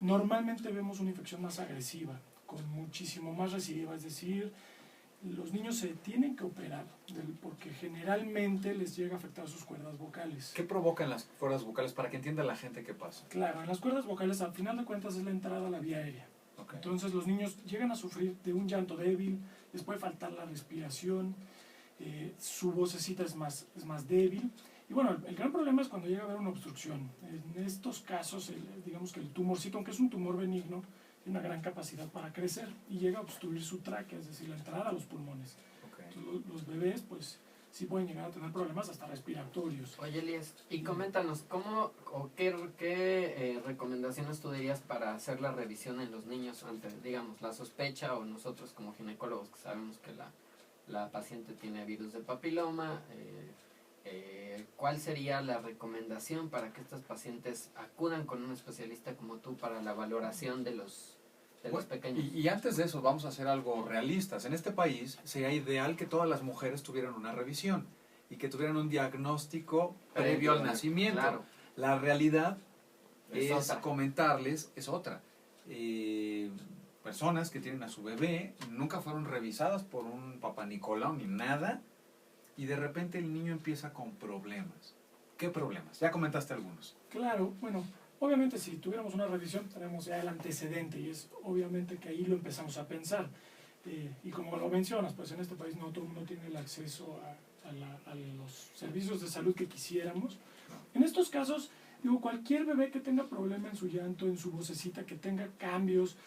normalmente vemos una infección más agresiva, con muchísimo más recidiva, es decir, los niños se tienen que operar porque generalmente les llega a afectar sus cuerdas vocales. ¿Qué provocan las cuerdas vocales para que entienda la gente qué pasa? Claro, en las cuerdas vocales al final de cuentas es la entrada a la vía aérea. Okay. Entonces los niños llegan a sufrir de un llanto débil, les puede faltar la respiración, su vocecita es más débil. Y bueno, el gran problema es cuando llega a haber una obstrucción. En estos casos, digamos que el tumorcito, aunque es un tumor benigno, tiene una gran capacidad para crecer y llega a obstruir su tráquea, es decir, la entrada a los pulmones. Okay. Entonces, los bebés, pues, sí pueden llegar a tener problemas hasta respiratorios. Oye, Elías, y coméntanos, ¿cómo o qué recomendaciones tú dirías para hacer la revisión en los niños ante, digamos, la sospecha, o nosotros como ginecólogos que sabemos que la paciente tiene virus de papiloma? ¿Cuál sería la recomendación para que estas pacientes acudan con un especialista como tú para la valoración de los pequeños? Y antes de eso vamos a hacer algo realistas. En este país sería ideal que todas las mujeres tuvieran una revisión y que tuvieran un diagnóstico previo al nacimiento. Claro. La realidad es comentarles, es otra. Personas que tienen a su bebé nunca fueron revisadas por un papá Nicolau ni nada, y de repente el niño empieza con problemas. ¿Qué problemas? Ya comentaste algunos. Claro, bueno, obviamente si tuviéramos una revisión tenemos ya el antecedente y es obviamente que ahí lo empezamos a pensar. Y como lo mencionas, pues en este país no todo el mundo tiene el acceso a los servicios de salud que quisiéramos. En estos casos, digo, cualquier bebé que tenga problema en su llanto, en su vocecita, que tenga cambios,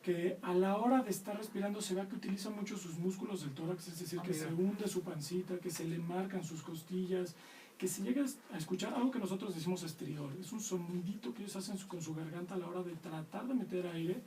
que a la hora de estar respirando se vea que utiliza mucho sus músculos del tórax, es decir, que se hunde su pancita, que se le marcan sus costillas, que se llega a escuchar algo que nosotros decimos estridor. Es un sonidito que ellos hacen con su garganta a la hora de tratar de meter aire,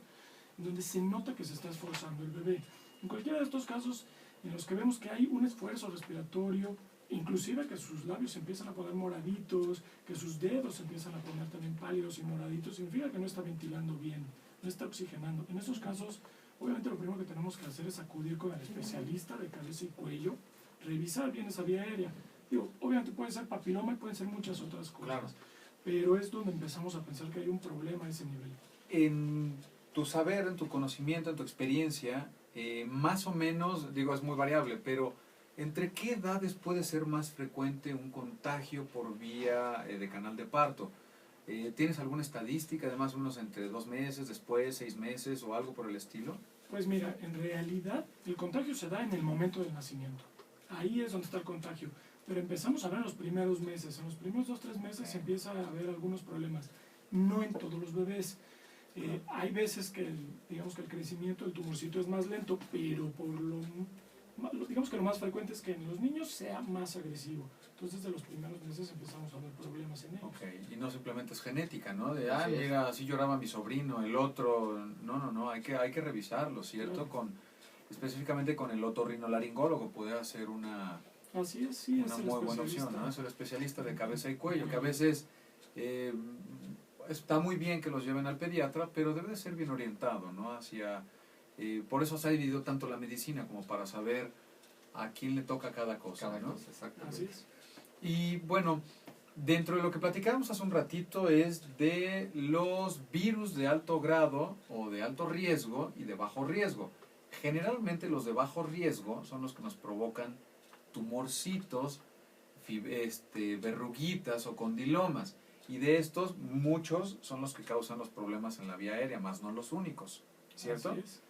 en donde se nota que se está esforzando el bebé. En cualquiera de estos casos en los que vemos que hay un esfuerzo respiratorio, inclusive que sus labios se empiezan a poner moraditos, que sus dedos se empiezan a poner también pálidos y moraditos, significa que no está ventilando bien, no está oxigenando. En esos casos, obviamente lo primero que tenemos que hacer es acudir con el especialista de cabeza y cuello, revisar bien esa vía aérea. Digo, obviamente puede ser papiloma y pueden ser muchas otras cosas, claro, pero es donde empezamos a pensar que hay un problema a ese nivel. En tu saber, en tu conocimiento, en tu experiencia, más o menos, digo, es muy variable, pero ¿entre qué edades puede ser más frecuente un contagio por vía de canal de parto? ¿Tienes alguna estadística, además unos entre 2 meses, después 6 meses o algo por el estilo? Pues mira, en realidad el contagio se da en el momento del nacimiento. Ahí es donde está el contagio. Pero empezamos a ver en los primeros meses. En los primeros 2 o 3 meses se empieza a ver algunos problemas. No en todos los bebés. Hay veces que digamos que el crecimiento del tumorcito es más lento, pero digamos que lo más frecuente es que en los niños sea más agresivo. Entonces, desde los primeros meses empezamos a ver problemas en ellos. Okay. Y no simplemente es genética, ¿no? De, mira, así lloraba mi sobrino, el otro... No, hay que revisarlo, ¿cierto? Claro. Específicamente con el otorrinolaringólogo puede hacer una... Así es, sí, una muy buena opción, ¿no? Es el especialista de cabeza y cuello, que a veces está muy bien que los lleven al pediatra, pero debe de ser bien orientado, ¿no? Por eso se ha dividido tanto la medicina, como para saber a quién le toca cada cosa, ¿no? Exactamente. Así es. Y bueno, dentro de lo que platicábamos hace un ratito es de los virus de alto grado o de alto riesgo y de bajo riesgo. Generalmente los de bajo riesgo son los que nos provocan tumorcitos, verruguitas o condilomas, y de estos muchos son los que causan los problemas en la vía aérea, más no los únicos, ¿cierto? Así es.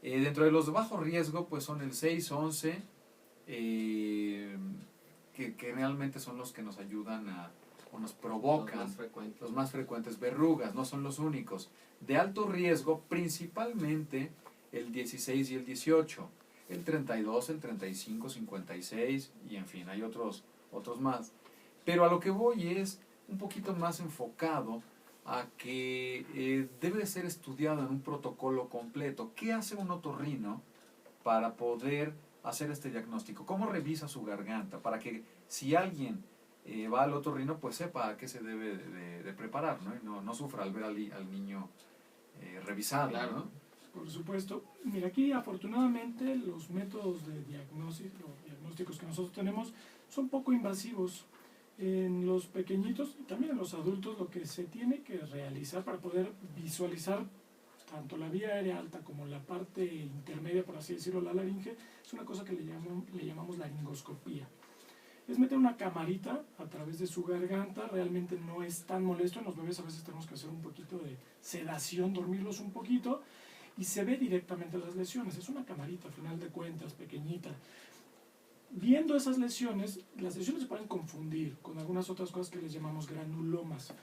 Dentro de los de bajo riesgo pues son el 6, 11, que realmente son los que nos ayudan o nos provocan los más frecuentes verrugas, no son los únicos. De alto riesgo principalmente el 16 y el 18, el 32, el 35, 56 y en fin, hay otros más. Pero a lo que voy es un poquito más enfocado a que debe ser estudiado en un protocolo completo. ¿Qué hace un otorrino para poder hacer este diagnóstico? ¿Cómo revisa su garganta? Para que si alguien va al otorrino, pues sepa a qué se debe de preparar, ¿no? Y no sufra al ver al niño revisado, claro, ¿no? Por supuesto. Mira, aquí afortunadamente los métodos de diagnósticos que nosotros tenemos son poco invasivos. En los pequeñitos y también en los adultos lo que se tiene que realizar para poder visualizar tanto la vía aérea alta como la parte intermedia, por así decirlo, la laringe, es una cosa que le llamamos laringoscopía. Es meter una camarita a través de su garganta, realmente no es tan molesto, en los bebés a veces tenemos que hacer un poquito de sedación, dormirlos un poquito, y se ve directamente las lesiones, es una camarita a final de cuentas, pequeñita. Viendo esas lesiones, las lesiones se pueden confundir con algunas otras cosas que les llamamos granulomas.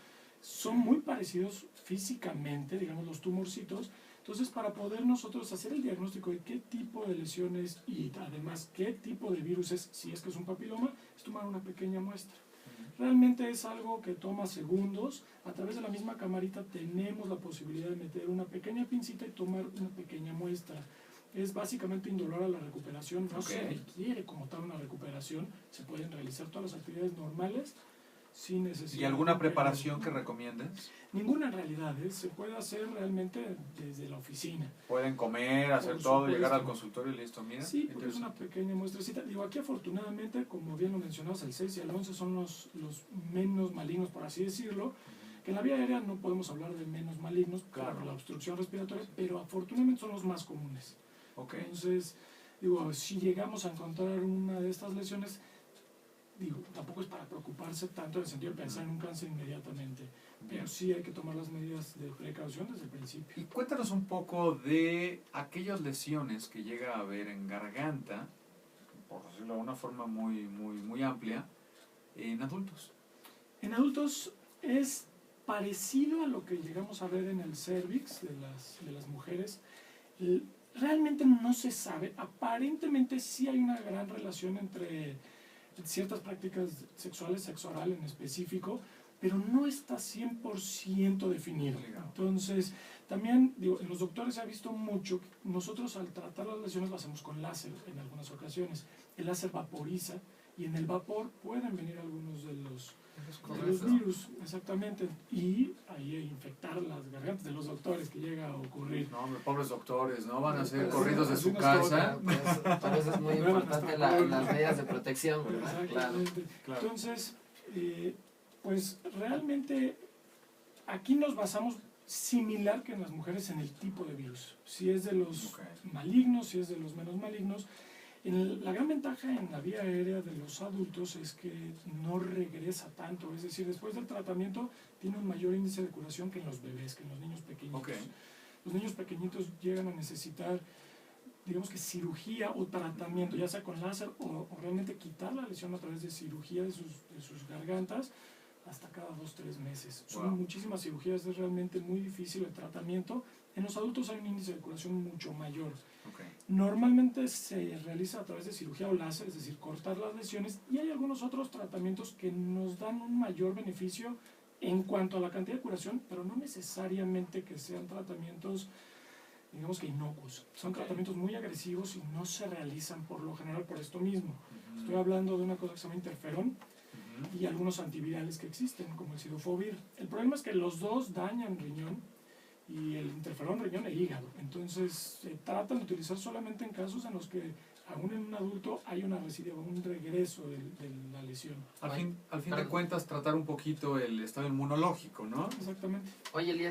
Son muy parecidos físicamente, digamos, los tumorcitos. Entonces, para poder nosotros hacer el diagnóstico de qué tipo de lesiones y además qué tipo de virus es, si es que es un papiloma, es tomar una pequeña muestra. Realmente es algo que toma segundos. A través de la misma camarita tenemos la posibilidad de meter una pequeña pincita y tomar una pequeña muestra. Es básicamente indolora la recuperación, no se requiere como tal una recuperación, se pueden realizar todas las actividades normales sin necesidad. ¿Y alguna preparación que recomiendes? Ninguna en realidad, se puede hacer realmente desde la oficina. Pueden comer, hacer Por todo, supuesto. llegar al consultorio y listo, mira. Sí, porque es una pequeña muestrecita. Digo, aquí afortunadamente, como bien lo mencionabas, el 6 y el 11 son los menos malignos, por así decirlo. Que en la vía aérea no podemos hablar de menos malignos, Claro. por la obstrucción respiratoria, pero afortunadamente son los más comunes. Okay. Entonces, digo, si llegamos a encontrar una de estas lesiones, digo, tampoco es para preocuparse tanto en el sentido de pensar en un cáncer inmediatamente, pero sí hay que tomar las medidas de precaución desde el principio. Y cuéntanos un poco de aquellas lesiones que llega a haber en garganta, por decirlo de una forma muy amplia, en adultos. En adultos es parecido a lo que llegamos a ver en el cervix de las mujeres. Realmente no se sabe, aparentemente sí hay una gran relación entre ciertas prácticas sexuales, sexo oral en específico, pero no está 100% definido. Entonces, también, digo, en los doctores se ha visto mucho, nosotros al tratar las lesiones lo hacemos con láser en algunas ocasiones. El láser vaporiza y en el vapor pueden venir algunos de los virus, exactamente, y ahí infectar las gargantas de los doctores, que llega a ocurrir. No, hombre, pobres doctores, ¿no? Van a ser Pues, corridos de su algunos casa. Por eso es muy importante las medidas de protección, ¿verdad? Claro. Exactamente. Entonces, pues realmente aquí nos basamos similar que en las mujeres en el tipo de virus. Si es de los malignos, si es de los menos malignos. La gran ventaja en la vía aérea de los adultos es que no regresa tanto, es decir, después del tratamiento tiene un mayor índice de curación que en los bebés, que en los niños pequeñitos. Los niños pequeñitos llegan a necesitar, digamos que cirugía o tratamiento, ya sea con láser o realmente quitar la lesión a través de cirugía de sus gargantas hasta cada 2-3 meses. Son muchísimas cirugías, es realmente muy difícil el tratamiento. En los adultos hay un índice de curación mucho mayor. Normalmente se realiza a través de cirugía o láser, es decir, cortar las lesiones, y hay algunos otros tratamientos que nos dan un mayor beneficio en cuanto a la cantidad de curación, pero no necesariamente que sean tratamientos, digamos que inocuos. Son tratamientos muy agresivos y no se realizan por lo general por esto mismo. Estoy hablando de una cosa que se llama interferón y algunos antivirales que existen, como el cidofovir. El problema es que los dos dañan riñón, y el interferón, riñón e hígado. Entonces se tratan de utilizar solamente en casos en los que aún en un adulto hay una residuo, un regreso de la lesión. Al fin de cuentas, tratar un poquito el estado inmunológico, ¿no? Exactamente. Oye, Elías,